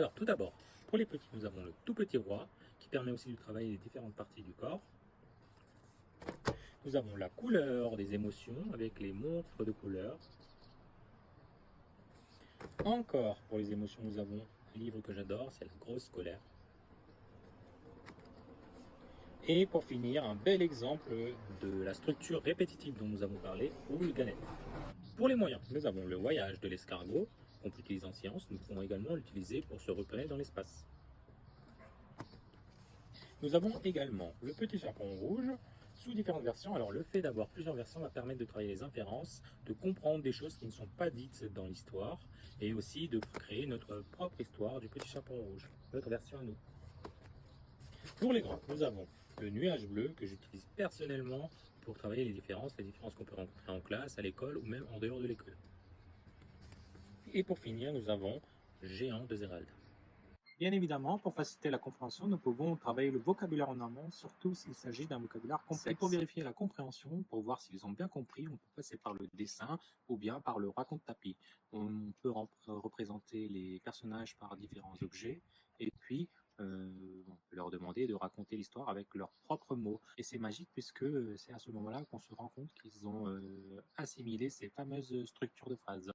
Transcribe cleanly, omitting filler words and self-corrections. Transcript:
Alors tout d'abord, pour les petits, nous avons le tout petit roi, qui permet aussi de travailler les différentes parties du corps. Nous avons la couleur des émotions, avec les monstres de couleurs. Encore, pour les émotions, nous avons un livre que j'adore, c'est La Grosse Colère. Et pour finir, un bel exemple de la structure répétitive dont nous avons parlé, ou le Ganet. Pour les moyens, nous avons le voyage de l'escargot, qu'on peut utiliser en science. Nous pouvons également l'utiliser pour se repérer dans l'espace. Nous avons également le petit chaperon rouge, sous différentes versions. Alors le fait d'avoir plusieurs versions va permettre de travailler les inférences, de comprendre des choses qui ne sont pas dites dans l'histoire, et aussi de créer notre propre histoire du petit chaperon rouge, notre version à nous. Pour les grands, nous avons le nuage bleu que j'utilise personnellement pour travailler les différences qu'on peut rencontrer en classe, à l'école ou même en dehors de l'école. Et pour finir, nous avons Géant de Zérald. Bien évidemment, pour faciliter la compréhension, nous pouvons travailler le vocabulaire en amont, surtout s'il s'agit d'un vocabulaire complexe. Et pour vérifier la compréhension, pour voir s'ils ont bien compris, on peut passer par le dessin ou bien par le raconte-tapis. On peut représenter les personnages par différents objets et puis on peut leur demander de raconter l'histoire avec leurs propres mots. Et c'est magique puisque c'est à ce moment-là qu'on se rend compte qu'ils ont assimilé ces fameuses structures de phrases.